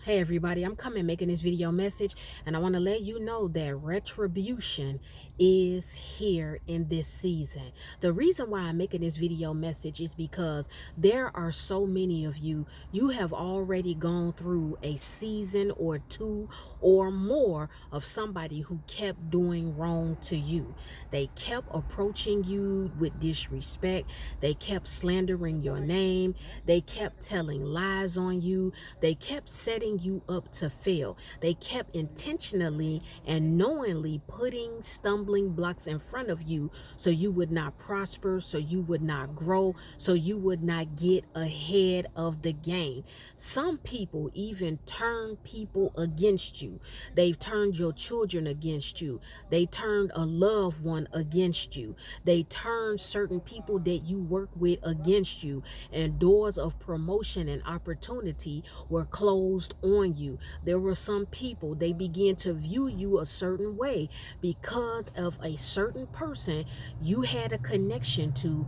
Hey everybody, I'm coming making this video message, and I want to let you know that retribution is here in this season. The reason why I'm making this video message is because there are so many of you have already gone through a season or two or more of somebody who kept doing wrong to you. They kept approaching you with disrespect. They kept slandering your name. They kept telling lies on you. They kept setting you up to fail. They kept intentionally and knowingly putting stumbling blocks in front of you so you would not prosper, so you would not grow, so you would not get ahead of the game. Some people even turn people against you. They've turned your children against you. They turned a loved one against you. They turned certain people that you work with against you, and doors of promotion and opportunity were closed on you. There were some people, they began to view you a certain way because of a certain person you had a connection to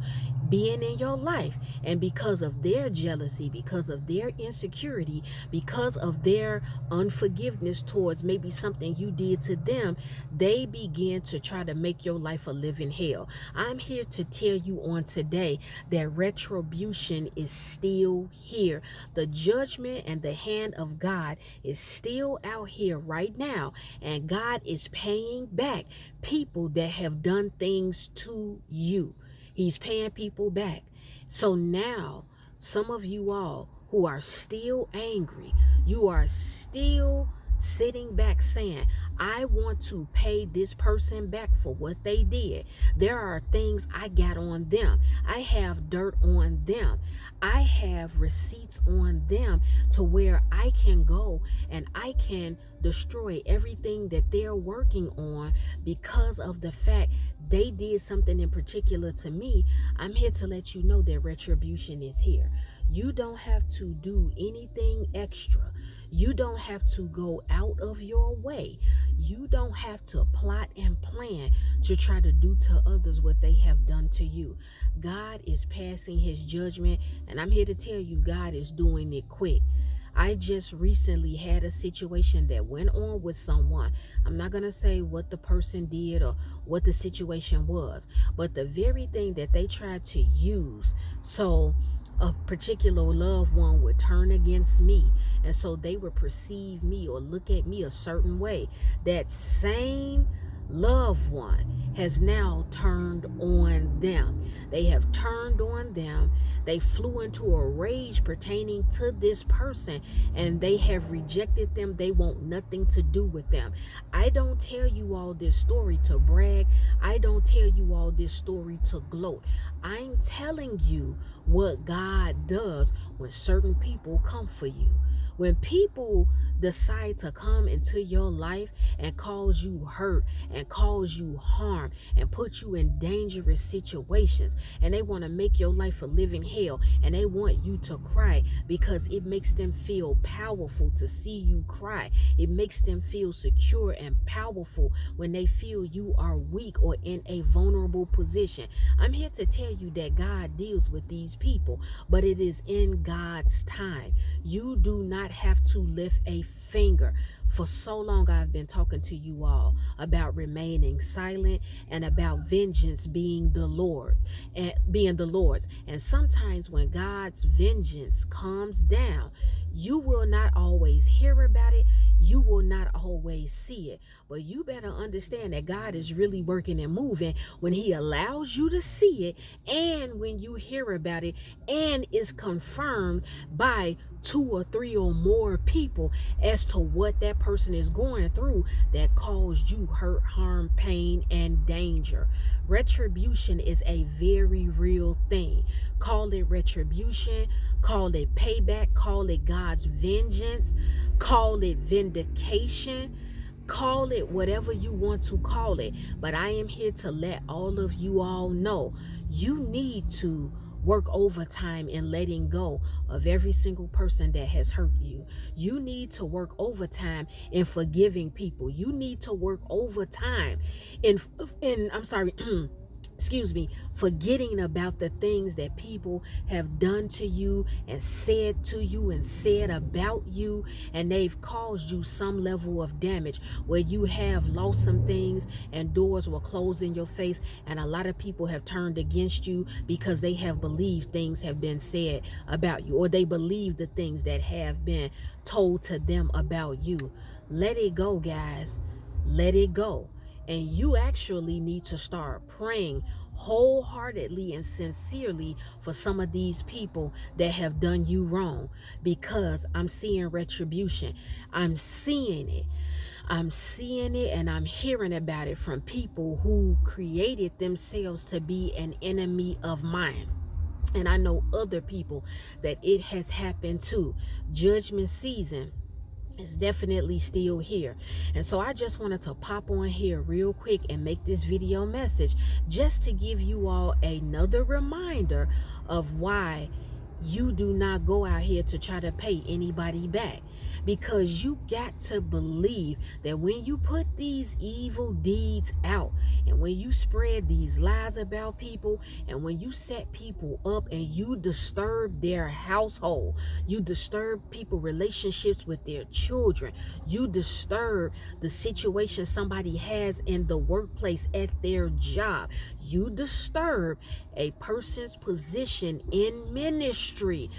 being in your life, and because of their jealousy, because of their insecurity, because of their unforgiveness towards maybe something you did to them, they began to try to make your life a living hell. I'm here to tell you on today that retribution is still here. The judgment and the hand of God is still out here right now, and God is paying back people that have done things to you. He's paying people back. So now, some of you all who are still angry, you are still sitting back saying, I want to pay this person back for what they did. There are things I got on them. I have dirt on them. I have receipts on them to where I can go and I can destroy everything that they're working on because of the fact they did something in particular to me. I'm here to let you know that retribution is here. You don't have to do anything extra. You don't have to go out of your way. You don't have to plot and plan to try to do to others what they have done to you. God is passing his judgment, and I'm here to tell you God is doing it quick. I just recently had a situation that went on with someone. I'm not going to say what the person did or what the situation was, but the very thing that they tried to use so a particular loved one would turn against me, and so they would perceive me or look at me a certain way. That same loved one has now turned on them. They have turned on them. They flew into a rage pertaining to this person, and they have rejected them. They want nothing to do with them. I don't tell you all this story to brag. I don't tell you all this story to gloat. I'm telling you what God does when certain people come for you. When people decide to come into your life and cause you hurt and cause you harm and put you in dangerous situations, and they want to make your life a living hell, and they want you to cry because it makes them feel powerful to see you cry. It makes them feel secure and powerful when they feel you are weak or in a vulnerable position. I'm here to tell you that God deals with these people, but it is in God's time. You do not have to lift a finger. For so long I've been talking to you all about remaining silent and about vengeance being the Lord's. And sometimes when God's vengeance comes down, you will not always hear about it. You will not always see it. But you better understand that God is really working and moving when he allows you to see it, and when you hear about it and is confirmed by 2 or 3 or more people as to what that person is going through that caused you hurt, harm, pain, and danger. Retribution is a very real thing. Call it retribution, call it payback, call it God's vengeance, call it vindication, call it whatever you want to call it. But I am here to let all of you all know you need to work overtime in letting go of every single person that has hurt you. You need to work overtime in forgiving people. You need to work overtime in forgetting about the things that people have done to you and said about you, and they've caused you some level of damage where you have lost some things and doors were closed in your face, and a lot of people have turned against you because they have believed things have been said about you, or they believe the things that have been told to them about you. Let it go, guys. Let it go. And you actually need to start praying wholeheartedly and sincerely for some of these people that have done you wrong, because I'm seeing retribution. I'm seeing it. I'm seeing it and I'm hearing about it from people who created themselves to be an enemy of mine. And I know other people that it has happened to. Judgment season is definitely still here. And so I just wanted to pop on here real quick and make this video message just to give you all another reminder of why you do not go out here to try to pay anybody back. Because you got to believe that when you put these evil deeds out, and when you spread these lies about people, and when you set people up and you disturb their household, you disturb people relationships with their children, you disturb the situation somebody has in the workplace at their job, you disturb a person's position in ministry,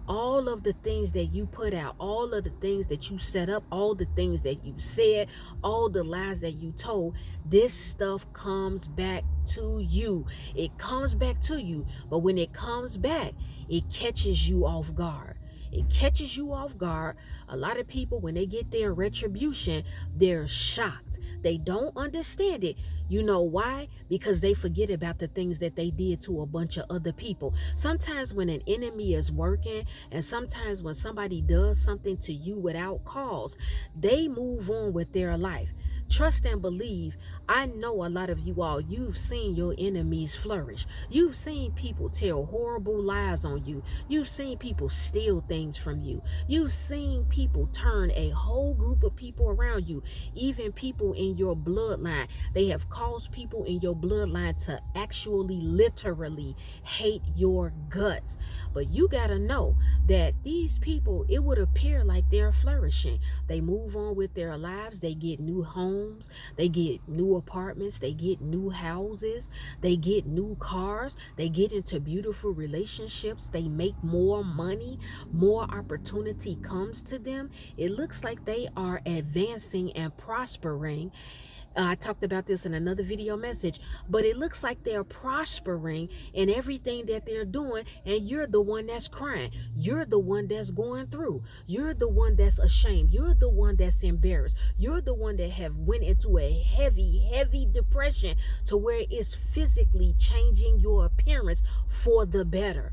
all of the things that you put out, all of the things that you set up, all the things that you said, all the lies that you told, this stuff comes back to you. It comes back to you. But when it comes back, it catches you off guard. It catches you off guard. A lot of people, when they get their retribution, they're shocked. They don't understand it. You know why? Because they forget about the things that they did to a bunch of other people. Sometimes when an enemy is working, and sometimes when somebody does something to you without cause, they move on with their life. Trust and believe. I know a lot of you all, you've seen your enemies flourish. You've seen people tell horrible lies on you. You've seen people steal things from you. You've seen people turn a whole group of people around you, even people in your bloodline. They have caused people in your bloodline to actually literally hate your guts. But you gotta know that these people, it would appear like they're flourishing. They move on with their lives. They get new homes. They get new apartments. They get new houses. They get new cars. They get into beautiful relationships. They make more money. More opportunity comes to them. It looks like they are advancing and prospering. I talked about this in another video message, but it looks like they're prospering in everything that they're doing, and you're the one that's crying. You're the one that's going through. You're the one that's ashamed. You're the one that's embarrassed. You're the one that have went into a heavy depression to where it's physically changing your appearance for the better.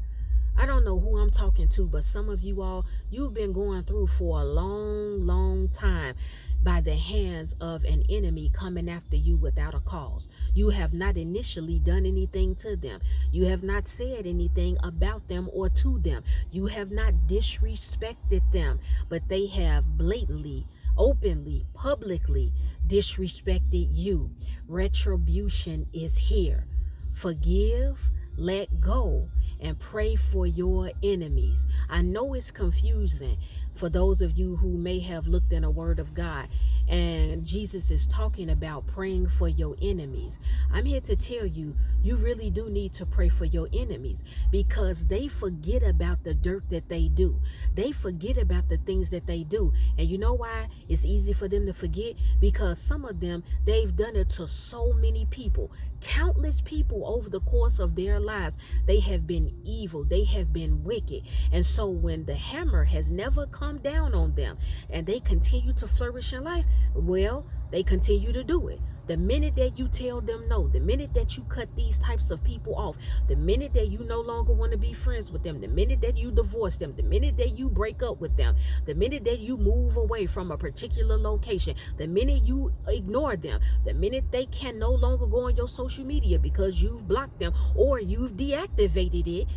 I don't know who I'm talking to, but some of you all, you've been going through for a long time by the hands of an enemy coming after you without a cause. You have not initially done anything to them. You have not said anything about them or to them. You have not disrespected them, but they have blatantly, openly, publicly disrespected you. Retribution is here. Forgive, let go, and pray for your enemies. I know it's confusing for those of you who may have looked in a word of God and Jesus is talking about praying for your enemies. I'm here to tell you, you really do need to pray for your enemies, because they forget about the dirt that they do. They forget about the things that they do. And you know why it's easy for them to forget? Because some of them, they've done it to so many people. Countless people over the course of their lives, they have been evil. They have been wicked. And so when the hammer has never come down on them and they continue to flourish in life, well, they continue to do it. The minute that you tell them no, the minute that you cut these types of people off, the minute that you no longer want to be friends with them, the minute that you divorce them, the minute that you break up with them, the minute that you move away from a particular location, the minute you ignore them, the minute they can no longer go on your social media because you've blocked them or you've deactivated it,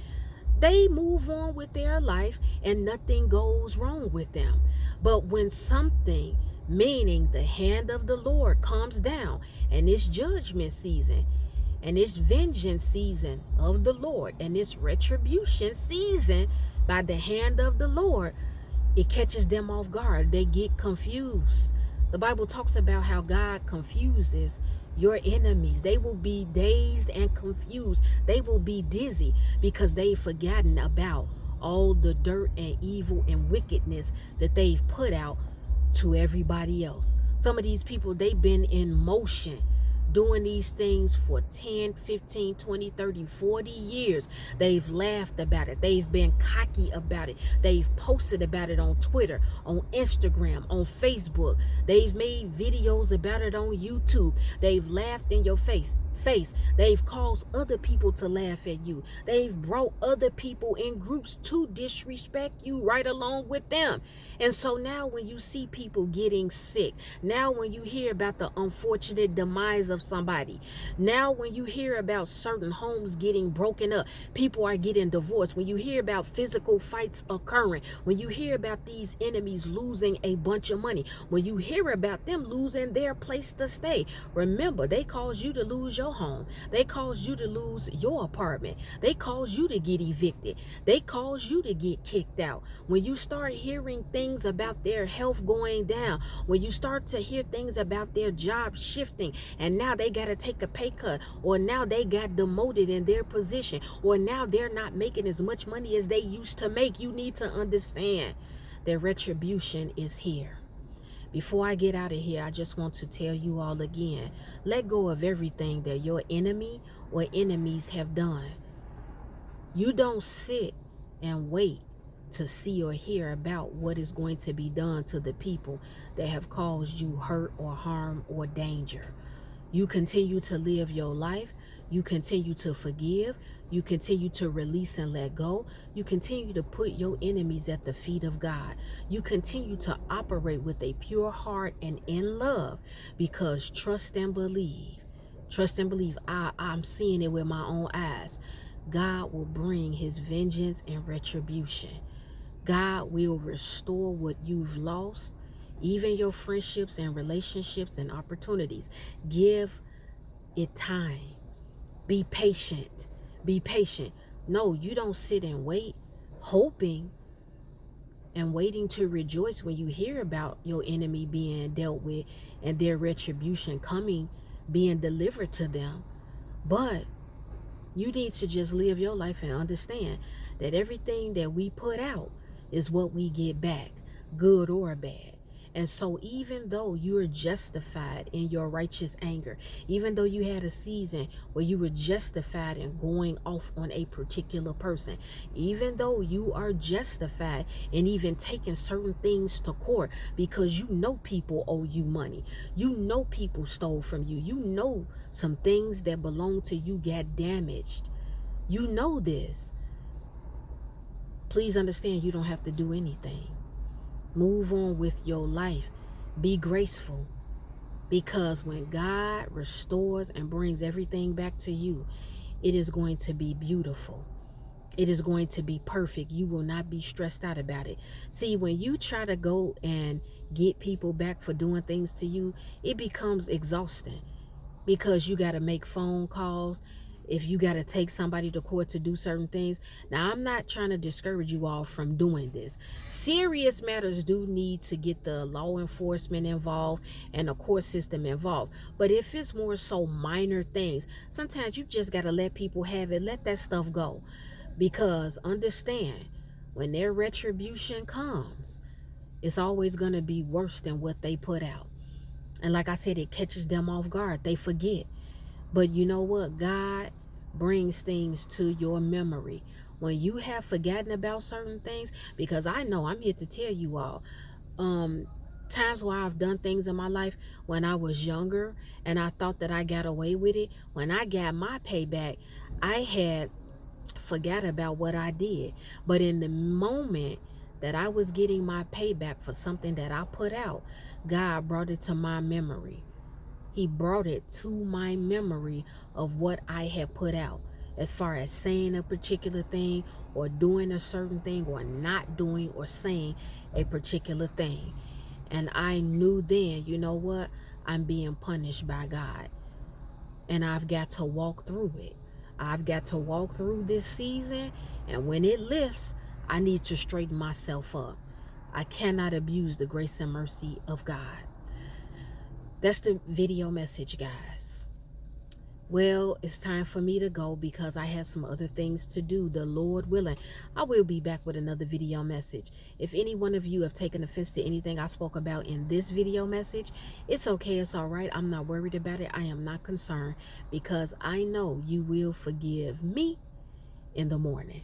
they move on with their life and nothing goes wrong with them. But when something, meaning the hand of the Lord, comes down and it's judgment season, And this vengeance season of the Lord and this retribution season by the hand of the Lord, it catches them off guard. They get confused. The Bible talks about how God confuses your enemies. They will be dazed and confused. They will be dizzy because they've forgotten about all the dirt and evil and wickedness that they've put out to everybody else. Some of these people, they've been in motion doing these things for 10, 15, 20, 30, 40 years. They've laughed about it. They've been cocky about it. They've posted about it on Twitter, on Instagram, on Facebook. They've made videos about it on YouTube. They've laughed in your face. They've caused other people to laugh at you. They've brought other people in groups to disrespect you right along with them. And so now when you see people getting sick, now when you hear about the unfortunate demise of somebody, now when you hear about certain homes getting broken up, people are getting divorced, when you hear about physical fights occurring, when you hear about these enemies losing a bunch of money, when you hear about them losing their place to stay, remember, they caused you to lose your home. They caused you to lose your apartment. They caused you to get evicted. They caused you to get kicked out. When you start hearing things about their health going down, when you start to hear things about their job shifting, and now they got to take a pay cut, or now they got demoted in their position, or now they're not making as much money as they used to make, you need to understand that retribution is here. Before I get out of here, I just want to tell you all again, let go of everything that your enemy or enemies have done. You don't sit and wait to see or hear about what is going to be done to the people that have caused you hurt or harm or danger. You continue to live your life. You continue to forgive. You continue to release and let go. You continue to put your enemies at the feet of God. You continue to operate with a pure heart and in love, because trust and believe. Trust and believe. I'm seeing it with my own eyes. God will bring his vengeance and retribution. God will restore what you've lost, even your friendships and relationships and opportunities. Give it time. Be patient. Be patient. No, you don't sit and wait, hoping and waiting to rejoice when you hear about your enemy being dealt with and their retribution coming, being delivered to them. But you need to just live your life and understand that everything that we put out is what we get back, good or bad. And so even though you are justified in your righteous anger, even though you had a season where you were justified in going off on a particular person, even though you are justified in even taking certain things to court because you know people owe you money, you know people stole from you, you know some things that belong to you got damaged, you know this. Please understand, you don't have to do anything. Move on with your life. Be graceful. Because when God restores and brings everything back to you, it is going to be beautiful. It is going to be perfect. You will not be stressed out about it. See, when you try to go and get people back for doing things to you, it becomes exhausting because you got to make phone calls. If you got to take somebody to court to do certain things. Now, I'm not trying to discourage you all from doing this. Serious matters do need to get the law enforcement involved and the court system involved. But if it's more so minor things, sometimes you just got to let people have it. Let that stuff go. Because understand, when their retribution comes, it's always going to be worse than what they put out. And like I said, it catches them off guard. They forget. But you know what? God brings things to your memory. When you have forgotten about certain things, because I know, I'm here to tell you all, times where I've done things in my life when I was younger and I thought that I got away with it. When I got my payback, I had forgot about what I did. But in the moment that I was getting my payback for something that I put out, God brought it to my memory. He brought it to my memory of what I had put out, as far as saying a particular thing or doing a certain thing or not doing or saying a particular thing. And I knew then, you know what? I'm being punished by God. and I've got to walk through it. I've got to walk through this season, and when it lifts, I need to straighten myself up. I cannot abuse the grace and mercy of God. That's the video message, guys. Well, it's time for me to go because I have some other things to do. The Lord willing, I will be back with another video message. If any one of you have taken offense to anything I spoke about in this video message, it's okay. It's all right. I'm not worried about it. I am not concerned because I know you will forgive me in the morning.